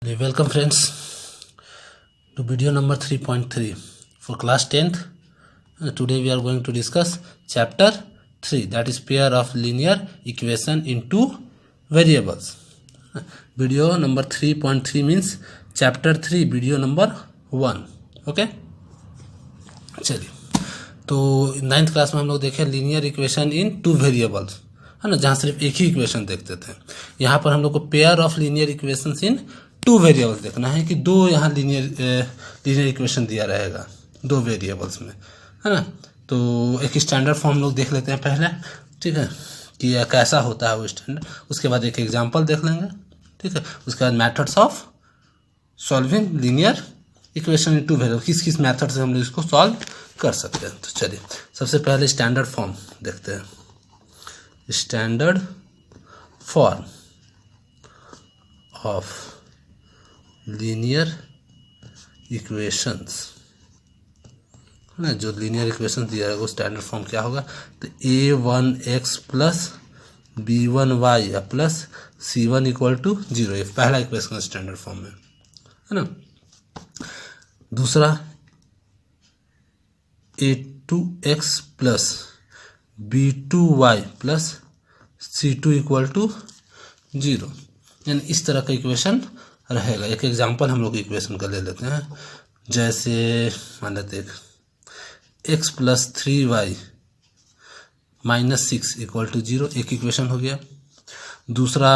Welcome friends to video number 3.3 for class 10th. Today we are going to discuss chapter 3, that is pair of linear equation in two variables. Video number 3.3 means chapter 3 video number 1. Okay, चलिए तो 9th class में हम लोग देखे linear equation in two variables, है ना, जहाँ सिर्फ एक ही इक्वेशन देखते थे। यहाँ पर हम लोग को pair of linear equations in two variables देखना है कि दो यहाँ लीनियर इक्वेशन दिया रहेगा दो वेरिएबल्स में, है ना। तो एक स्टैंडर्ड फॉर्म लोग देख लेते हैं पहले, ठीक है, कि यह कैसा होता है वो स्टैंडर्ड। उसके बाद एक एग्जांपल देख लेंगे, ठीक है। उसके बाद methods of solving linear equation in two variable, किस किस मेथड से हम लोग इसको सॉल्व कर सकते हैं। तो चलिए सबसे पहले स्टैंडर्ड फॉर्म देखते हैं। Standard form of linear equations, है ना, जो लीनियर इक्वेशन दिया है वो स्टैंडर्ड फॉर्म क्या होगा। तो a1x plus b1y plus c1 equal to 0, ये पहला इक्वेशन स्टैंडर्ड फॉर्म में, है ना। दूसरा a2x plus b2y plus c2 equal to 0, यानी इस तरह का इक्वेशन रहेगा। एक एग्जांपल हम लोग इक्वेशन का ले लेते हैं, जैसे मान लेते हैं x plus 3y minus 6 equal to 0, एक इक्वेशन हो गया। दूसरा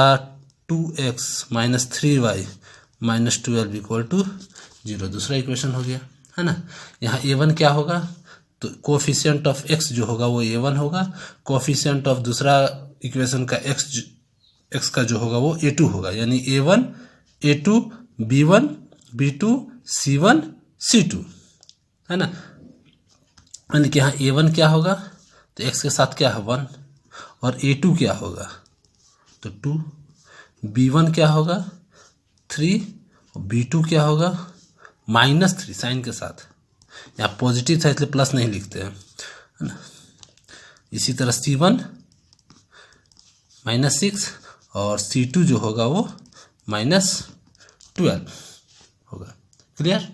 2x minus 3y minus 12 equal to 0, दूसरा इक्वेशन हो गया, है ना। यहाँ a1 क्या होगा, तो कोफिशिएंट ऑफ x जो होगा वो a1 होगा, कोफिशिएंट ऑफ दूसरा इक्वेशन का x का जो होगा वो a2 होगा, यानी a1 a2 b1 b2 c1 c2, है ना। यानी कि यहाँ a1 क्या होगा, तो x के साथ क्या है 1, और a2 क्या होगा तो 2, b1 क्या होगा 3, और b2 क्या होगा -3 साइन के साथ। यहाँ पॉजिटिव था इसलिए प्लस नहीं लिखते हैं, है ना। इसी तरह c1 -6 और c2 जो होगा वो -12 होगा। क्लियर।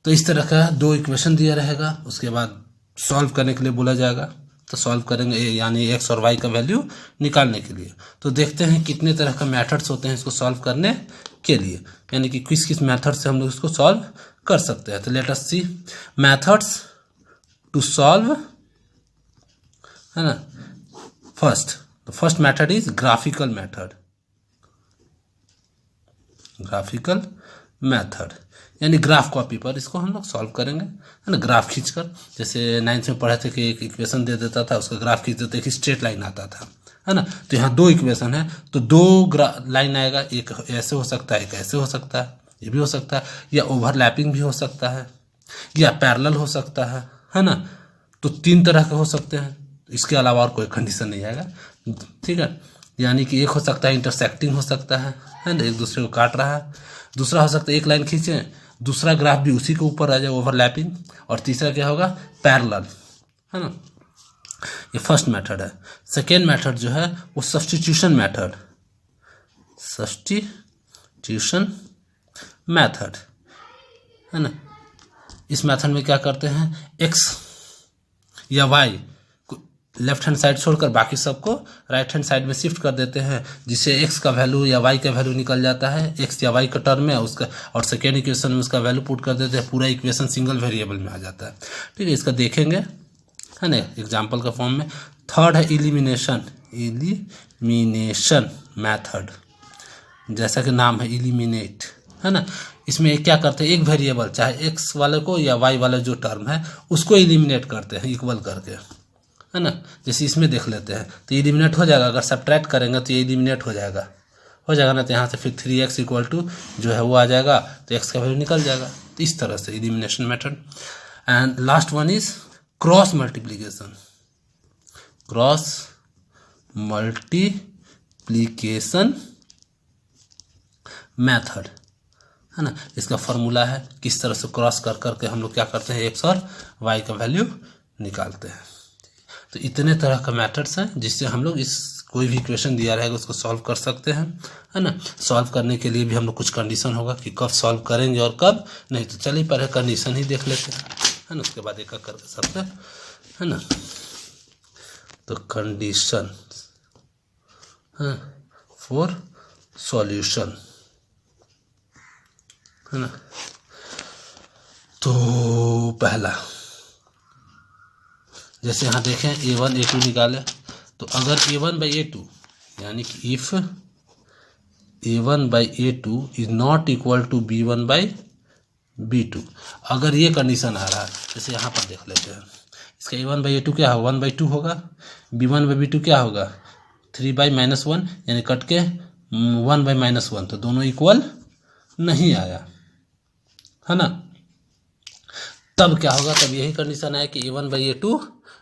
तो इस तरह का दो इक्वेशन दिया रहेगा। उसके बाद सॉल्व करने के लिए बोला जाएगा, तो सॉल्व करेंगे, यानी x और y का वैल्यू निकालने के लिए। तो देखते हैं कितने तरह का मेथड्स होते हैं इसको सॉल्व करने के लिए, यानी कि किस किस मेथड से हम लोग इसको सॉल्व कर सकते हैं। तो let us see methods to solve, है ना। First method is graphical method. Graphical method यानी ग्राफ कॉपी पर इसको हम लोग सॉल्व करेंगे, है ना। ग्राफ खींचकर, जैसे 9th में पढ़े थे कि एक इक्वेशन दे देता था, उसका ग्राफ खींच देते, एक स्ट्रेट लाइन आता था, है ना। तो यहाँ दो इक्वेशन है तो दो लाइन आएगा, एक ऐसे हो सकता है, एक ऐसे हो सकता है, ये भी हो सकता है, या ओवरलैपिंग भी हो सकता है, या पैरेलल हो सकता है ना। तो 3 तरह के हो सकते हैं, इसके अलावा और कोई कंडीशन नहीं आएगा, ठीक है। यानी कि एक हो सकता है इंटरसेक्टिंग हो सकता है ना, एक दूसरे को काट रहा है। दूसरा हो सकता है एक लाइन खींचे, दूसरा ग्राफ भी उसी के ऊपर आ जाए, ओवरलैपिंग। और तीसरा क्या होगा, पैरेलल, है ना। ये फर्स्ट मेथड है। सेकेंड मेथड जो है वो सब्स्टिट्यूशन मेथड, सब्स्टिट्यूशन मेथड, है ना। इस मेथड में क्या करते हैं, x या y लेफ्ट हैंड साइड छोड़कर बाकी सबको राइट हैंड साइड में शिफ्ट कर देते हैं, जिससे x का वैल्यू या y का वैल्यू निकल जाता है, x या y का टर्म में उसका, और सेकेंड इक्वेशन में उसका वैल्यू पुट कर देते हैं, पूरा इक्वेशन सिंगल वेरिएबल में आ जाता है, ठीक है। इसका देखेंगे, है ना, एग्जाम्पल का फॉर्म में। थर्ड है इलिमिनेशन मैथड, जैसा कि नाम है इलिमिनेट, है ना। इसमें क्या करते हैं, एक वेरिएबल चाहे x वाले को या y वाला जो टर्म है उसको इलिमिनेट करते हैं इक्वल करके, है ना। जैसे इसमें देख लेते हैं तो एलिमिनेट हो जाएगा, अगर सब्ट्रैक्ट करेंगे तो ये एलिमिनेट हो जाएगा ना। तो यहाँ से फिर 3x इक्वल टू जो है वो आ जाएगा, तो x का वैल्यू निकल जाएगा। तो इस तरह से elimination method. And last one is cross multiplication method, है ना। इसका फॉर्मूला है किस तरह से क्रॉस कर करके हम लोग क्या करते हैं, x और y का वैल्यू निकालते हैं। तो इतने तरह का मेथड्स हैं जिससे हम लोग इस कोई भी इक्वेशन दिया रहेगा उसको सॉल्व कर सकते हैं, है ना। सॉल्व करने के लिए भी हम लोग कुछ कंडीशन होगा कि कब सॉल्व करेंगे और कब नहीं। तो चलिए पहले कंडीशन ही देख लेते हैं, है ना, उसके बाद एक एक करके सबसे, है ना। तो कंडीशन फॉर सॉल्यूशन, है ना। तो पहला जैसे यहाँ देखें a1 a2 निकाले, तो अगर a1/a2 यानी कि if a1/a2 is not equal to b1/b2, अगर ये कंडीशन आ रहा है, जैसे यहाँ पर देख लेते हैं, इसका a1/a2 क्या होगा 1/2 होगा, b1/b2 क्या होगा 3/-1 यानी कट के 1/-1, तो दोनों इक्वल नहीं आया, है ना। तब क्या होगा, तब यही कंडीशन है कि a1/a2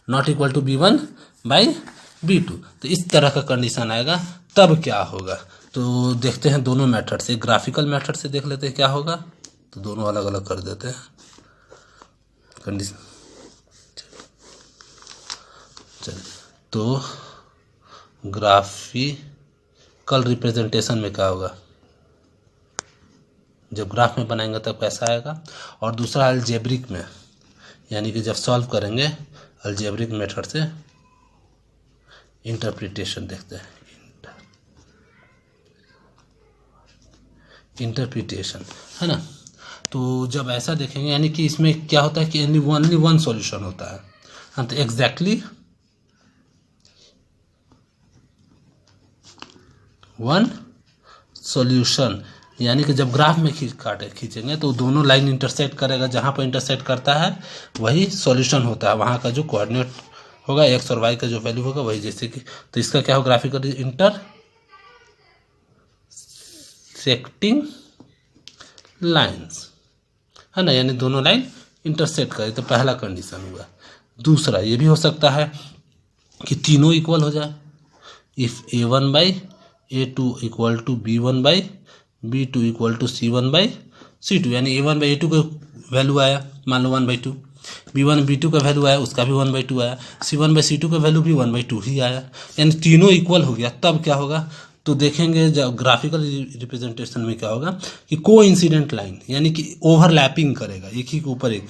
not equal to b1/b2। तो इस तरह का कंडीशन आएगा, तब क्या होगा। तो देखते हैं दोनों मेथड से, ग्राफिकल मेथड से देख लेते हैं क्या होगा। तो दोनों अलग अलग कर देते हैं कंडीशन। चलिए, तो ग्राफिकल रिप्रेजेंटेशन में क्या होगा, जब ग्राफ में बनाएंगे तब कैसा आएगा। और दूसरा अलजेब्रिक में, यानी कि जब सॉल्व करेंगे अलजेब्रिक मेथड से, इंटरप्रिटेशन देखते हैं, इंटरप्रिटेशन, है ना। तो जब ऐसा देखेंगे यानी कि इसमें क्या होता है कि ओनली वन सॉल्यूशन होता है। हाँ, तो एग्जैक्टली वन सॉल्यूशन, यानी कि जब ग्राफ में खींचेंगे तो दोनों लाइन इंटरसेक्ट करेगा, जहाँ पर इंटरसेक्ट करता है वही सॉल्यूशन होता है, वहाँ का जो कोऑर्डिनेट होगा एक्स और वाई का जो वैल्यू होगा वही। जैसे कि तो इसका क्या हो, ग्राफिकल इंटरसेक्टिंग लाइंस, है ना, यानी दोनों लाइन इंटरसेक्ट करे, तो पहला कंडीशन हुआ। दूसरा ये भी हो सकता है कि तीनों इक्वल हो जाए, if a1/a2 equal to b1/b2 equal to c1/c2, यानी a1/a2 का वैल्यू आया मान लो 1/2, b1/b2 का वैल्यू आया उसका भी 1/2 आया, c1/c2 का वैल्यू भी 1/2 ही आया, यानी तीनों इक्वल हो गया। तब क्या होगा, तो देखेंगे जब ग्राफिकल रिप्रेजेंटेशन में क्या होगा कि को इंसिडेंट लाइन, यानी कि ओवरलैपिंग करेगा, एक ही के ऊपर एक,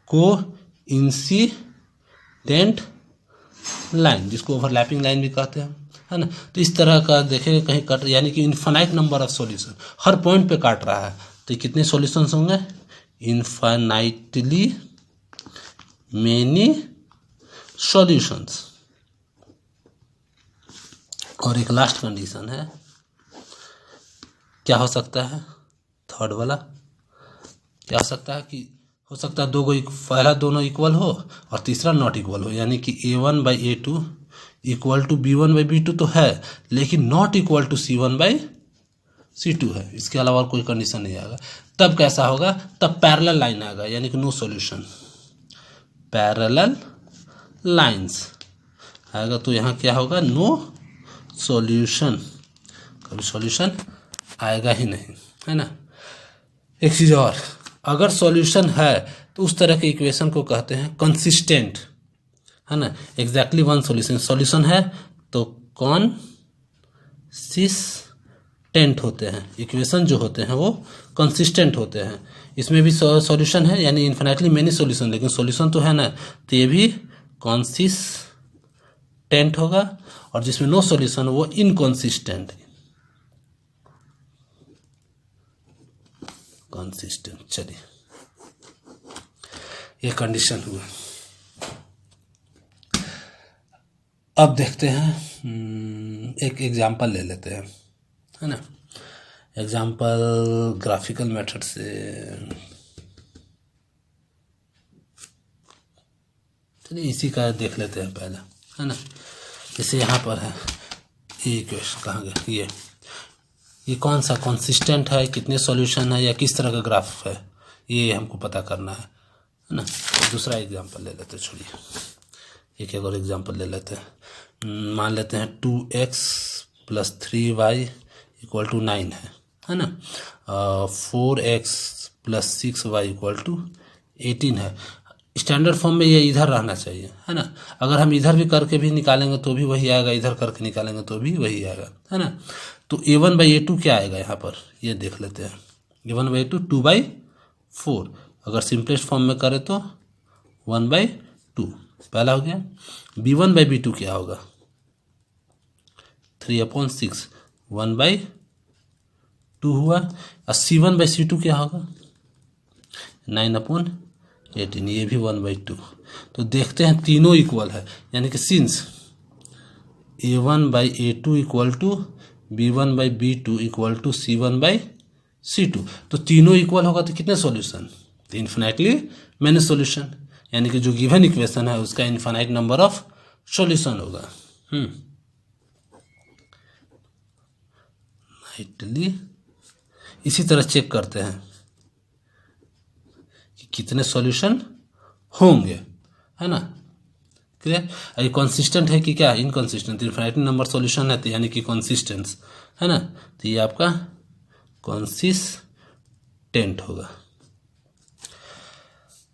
को इंसिडेंट लाइन, जिसको ओवरलैपिंग लाइन भी कहते हैं, है ना। तो इस तरह का देखेंगे कहीं कट, यानी कि infinite number of solution, her point पे काट रहा है, तो कितने सॉल्यूशंस होंगे, इनफाइनाइटली मेनी सॉल्यूशंस। और एक लास्ट कंडीशन है, क्या हो सकता है, थर्ड वाला क्या हो सकता है कि हो सकता है पहला दोनों इक्वल हो और तीसरा नॉट इक्वल हो, यानी कि a1/a2 इक्वल टू b1/b2 तो है, लेकिन नॉट इक्वल टू c1/c2 है, इसके अलावा और कोई कंडीशन नहीं आएगा। तब कैसा होगा, तब पैरेलल लाइन आएगा, यानी कि नो सॉल्यूशन, पैरेलल लाइंस आएगा। तो यहाँ क्या होगा, नो सॉल्यूशन, कभी सॉल्यूशन आएगा ही नहीं, है ना। एक चीज़ और, अगर सॉल्यूशन है तो उस तरह के इक्वेशन को कहते हैं कंसिस्टेंट, है ना। एग्जैक्टली वन सॉल्यूशन है तो कंसिस्टेंट होते हैं, इक्वेशन जो होते हैं वो कंसिस्टेंट होते हैं। इसमें भी सॉल्यूशन है, यानी इन्फिनिटली मेनी सॉल्यूशन, लेकिन सॉल्यूशन तो है ना, तो ये भी कंसिस्टेंट होगा। और जिसमें नो सॉल्यूशन वो इनकंसिस्टेंट, कंसिस्टेंट। चलिए, ये कंडीशन हुआ। अब देखते हैं, एक एग्जांपल ले लेते हैं, है ना। एग्जांपल ग्राफिकल मेथड से, चलिए इसी का देख लेते हैं पहले, है ना। जैसे यहाँ पर है ये इक्वेशन, कहाँ गया ये कौन सा कंसिस्टेंट है, कितने सॉल्यूशन है या किस तरह का ग्राफ है, ये हमको पता करना है ना। तो दूसरा एग्जांपल ले लेते हैं, छोड़िए एक और एग्जांपल ले लेते हैं। मान लेते हैं 2x + 3y = 9 है ना। 4x + 6y = 18 है। स्टैंडर्ड फॉर्म में ये इधर रहना चाहिए, है ना। अगर हम इधर भी करके भी निकालेंगे तो भी वही आएगा, इधर करके निकालेंगे तो भी वही आएगा, है ना। तो a1/a2 क्या आएगा यहाँ पर, ये देख लेते हैं। a1/a2 2/4, अगर सिंपलेस्ट फॉर्म में करें तो 1/2, पहला हो गया। b1/b2 क्या होगा, 3/6, 1/2 हुआ। और c1/c2 क्या होगा, 9/18, ये भी 1/2। तो देखते हैं तीनों इक्वल है, यानी कि since a1/a2 equal to b1/b2 equal to c1/c2, तो तीनों इक्वल होगा तो कितने सॉल्यूशन, तो इन्फिनाइटली मैनी सॉल्यूशन, यानी कि जो गिवन इक्वेशन है उसका इन्फिनाइट नंबर ऑफ सॉल्यूशन होगा। इसी तरह चेक करते हैं कि कितने सॉल्यूशन होंगे, है ना। क्लियर। ये कॉन्सिस्टेंट है कि क्या, इनकॉन्सिस्टेंट, इन्फिनाइट नंबर सॉल्यूशन है तो यानी कि कॉन्सिस्टेंस, है ना। तो ये आपका कॉन्सिस्टेंट होगा।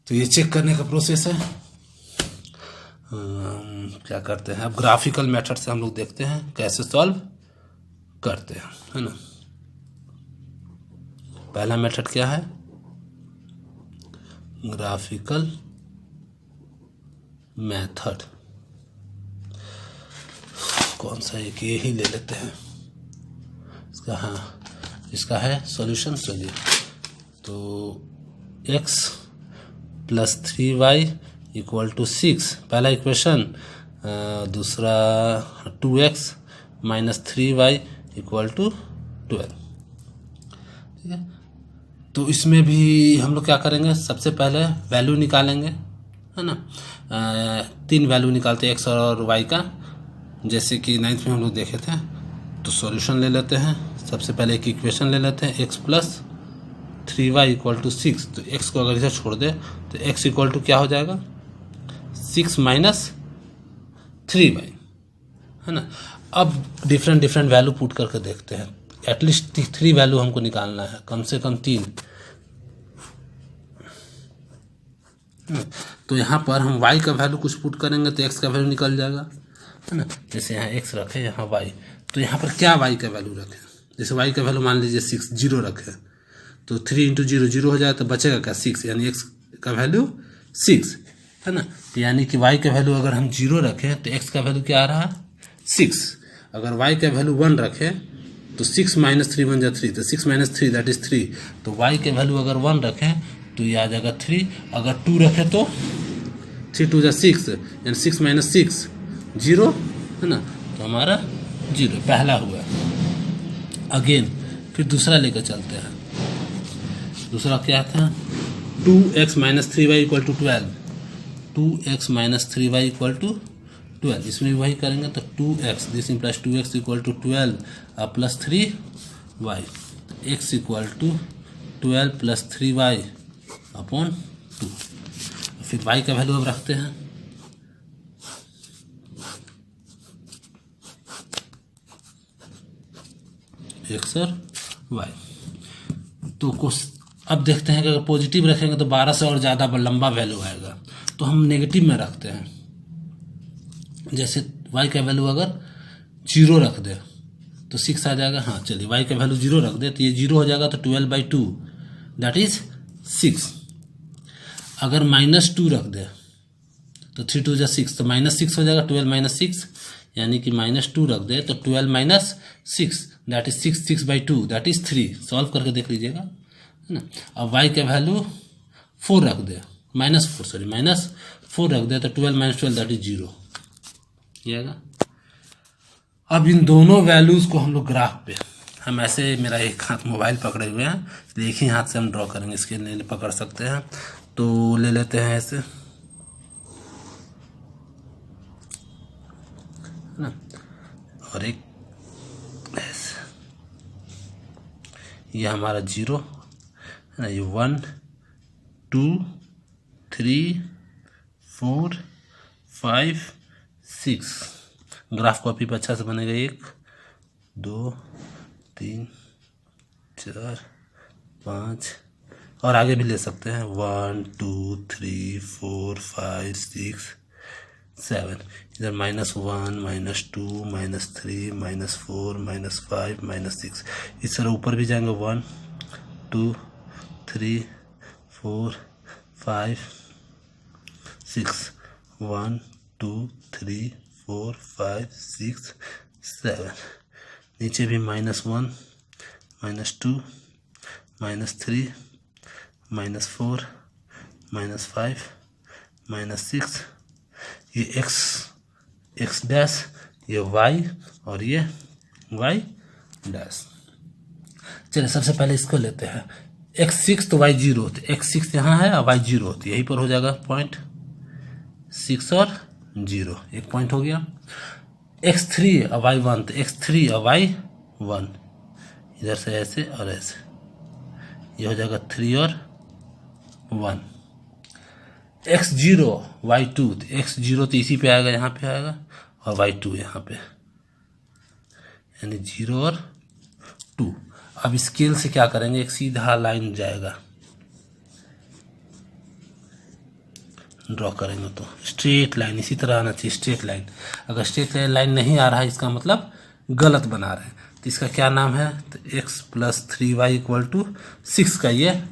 तो ये चेक करने का प्रोसेस है। क्या करते हैं अब, ग्राफिकल मेथड से हम लोग देखते हैं कैसे सॉल्व करते हैं, है ना। पहला मेथड क्या है, ग्राफिकल मेथड। कौन सा है कि यही ले लेते हैं इसका, हाँ इसका है सॉल्यूशन। चलिए, तो x + 3y = 6 पहला इक्वेशन, दूसरा 2x - 3y = 12, ठीक है। तो इसमें भी हम लोग क्या करेंगे, सबसे पहले वैल्यू निकालेंगे, है ना। 3 वैल्यू निकालते हैं x और y का, जैसे कि 9th में हम लोग देखे थे। तो सॉल्यूशन ले लेते हैं, सबसे पहले एक इक्वेशन ले लेते हैं, x + 3y = 6। तो x को अगर इसे छोड़ दे तो x = क्या हो जाएगा, 6 - 3y, है ना। अब डिफरेंट वैल्यू पुट करके देखते हैं, एटलीस्ट 3 वैल्यू हमको निकालना है, कम से कम 3। तो यहाँ पर हम y का वैल्यू कुछ पुट करेंगे तो x का वैल्यू निकल जाएगा, है ना। जैसे यहाँ x रखे, यहाँ y, तो यहाँ पर क्या y का वैल्यू रखें, जैसे y का वैल्यू मान लीजिए 6, 0 रखें तो 3 × 0 0 हो जाए, तो बचेगा क्या, 6, यानी x का वैल्यू 6, है ना। तो यानी कि y का वैल्यू अगर हम 0 रखें तो x का वैल्यू क्या आ रहा है, 6। अगर y का वैल्यू 1 रखें तो 6 - 3 = 3, तो 6 - 3 दैट इज 3। तो y के वैल्यू अगर 1 रखें तो ये आ जाएगा 3, अगर 2 रखें तो 3 × 2 = 6, यानी 6 - 6 0, है ना। तो हमारा 0 पहला हुआ। अगेन फिर दूसरा लेकर चलते हैं। दूसरा क्या था, 2x - 3y = 12, 2x - 3y = 12। इसमें भी वही करेंगे, तो 2x, this implies 2x = 12 + 3y, x = 12 + 3y / 2। फिर y का वैल्यू अब रखते हैं, x और y। तो कुछ अब देखते हैं कि अगर पॉजिटिव रखेंगे तो 12 से और ज़्यादा लंबा वैल्यू आएगा, तो हम नेगेटिव में रखते हैं। जैसे y का वैल्यू अगर 0 रख दे तो 6 आ जाएगा। हाँ चलिए, y का वैल्यू 0 रख दे तो ये 0 हो जाएगा, तो 12/2 दैट इज 6। अगर -2 रख दे तो 3 × 2 = 6, तो -6 हो जाएगा, 12 - 6, यानी कि -2 रख दे तो 12 - 6 that is 6, 6/2 that is 3। Solve करके देख लीजिएगा, है ना। अब y का वैल्यू 4 रख दे, -4 रख दे तो 12 - 12 दैट इज 0, ये आएगा। अब इन दोनों वैल्यूज को हम लोग ग्राफ पे, हम ऐसे, मेरा एक हाथ मोबाइल पकड़े हुए हैं, इसलिए एक ही हाथ से हम ड्रॉ करेंगे, इसके लिए पकड़ सकते हैं। तो ले लेते हैं ऐसे, ना, और एक ऐसे, ये हमारा 0, है ना। ये 1 2 3 4 5 6, ग्राफ कॉपी पर अच्छा से बनेगा। 1 2 3 4 5 और आगे भी ले सकते हैं 1 2 3 4 5 6 7, इधर -1 -2 -3 -4 -5 -6, इस तरह ऊपर भी जाएंगे 1 2 3 4 5 6 1 2 3 4 5 6 7, नीचे भी -1 -2 -3 -4 -5 -6, ये x डैश, ये y और ये y डैश। चलिए सबसे पहले इसको लेते हैं, x6 तो y0, तो x6 यहाँ है और y0, तो यहीं पर हो जाएगा पॉइंट 6 और 0, एक पॉइंट हो गया। x3 और y1, तो x3 और y1, इधर से ऐसे और ऐसे, ये हो जाएगा 3 और 1। x0 y2, तो x0 तो इसी पे आएगा, यहाँ पे आएगा, और y2 यहाँ पे, यानी 0 और 2। अब स्केल से क्या करेंगे, एक सीधा लाइन जाएगा, ड्रॉ करेंगे तो स्ट्रेट लाइन इसी तरह आना चाहिए, स्ट्रेट लाइन। अगर स्ट्रेट लाइन नहीं आ रहा है, इसका मतलब गलत बना रहे हैं। तो इसका क्या नाम है, तो x + 3y = 6 का ये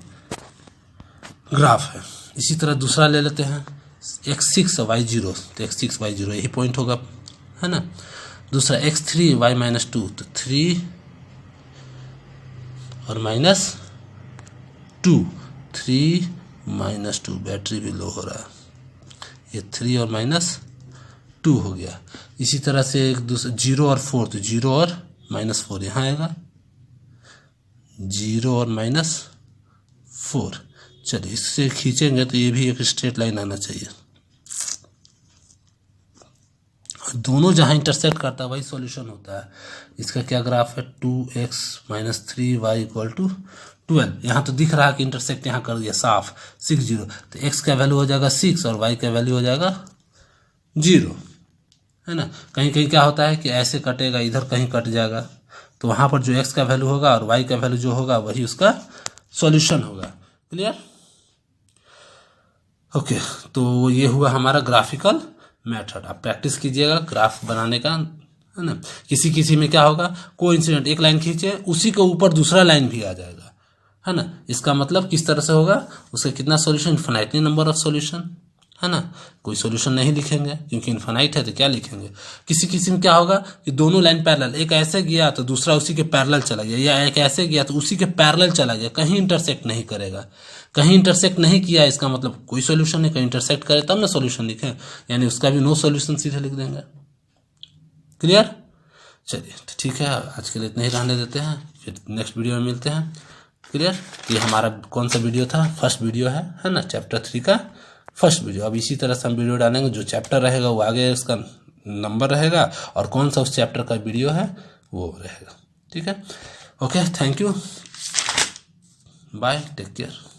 ग्राफ है। इसी तरह दूसरा ले लेते हैं, x6 y0, तो x6 y0 यही पॉइंट होगा, है ना। दूसरा x3 y - 2, तो 3 और -2, 3 - 2, बैटरी भी लो हो रहा है, ये 3 और -2 हो गया। इसी तरह से एक दूसरा 0 और 4, तो 0 और -4 यहाँ आएगा, 0 और -4। चलिए इससे खींचेंगे तो ये भी एक स्ट्रेट लाइन आना चाहिए, दोनों जहाँ इंटरसेक्ट करता है वही सॉल्यूशन होता है। इसका क्या ग्राफ है, 2x - 3y = 12। यहाँ तो दिख रहा है कि इंटरसेक्ट यहाँ कर दिया साफ, 6 0, तो x का वैल्यू हो जाएगा 6 और y का वैल्यू हो जाएगा 0, है ना। कहीं कहीं क्या होता है कि ऐसे कटेगा, इधर कहीं कट जाएगा, तो वहाँ पर जो x का वैल्यू होगा और y का वैल्यू जो होगा वही उसका सॉल्यूशन होगा। Clear, okay. तो ये हुआ हमारा ग्राफिकल मेथड। आप प्रैक्टिस कीजिएगा ग्राफ बनाने का, है ना। किसी किसी में क्या होगा, कोइंसिडेंट एक लाइन खींचे उसी के ऊपर दूसरा लाइन भी आ जाएगा, है ना। इसका मतलब किस तरह से होगा, उसका कितना solution, infinitely number of solution, है ना। कोई सॉल्यूशन नहीं लिखेंगे क्योंकि इन्फिनाइट है, तो क्या लिखेंगे। किसी किसी में क्या होगा कि दोनों लाइन पैरेलल, एक ऐसे गया तो दूसरा उसी के पैरेलल चला गया, या एक ऐसे गया तो उसी के पैरेलल चला गया, कहीं इंटरसेक्ट नहीं करेगा। कहीं इंटरसेक्ट नहीं किया इसका मतलब कोई सॉल्यूशन नहीं, कहीं इंटरसेक्ट करे तब ना सॉल्यूशन लिखें, यानी उसका भी नो सॉल्यूशन सीधे लिख देंगे। क्लियर, चलिए ठीक है, आज के लिए इतना ही रहने देते हैं, फिर नेक्स्ट वीडियो में मिलते हैं। क्लियर, ये हमारा कौन सा वीडियो था, फर्स्ट वीडियो है ना, चैप्टर 3 का फर्स्ट वीडियो। अब इसी तरह से हम वीडियो डालेंगे, जो चैप्टर रहेगा वो आगे उसका नंबर रहेगा, और कौन सा उस चैप्टर का वीडियो है वो रहेगा। ठीक है, okay, thank you, bye, take care.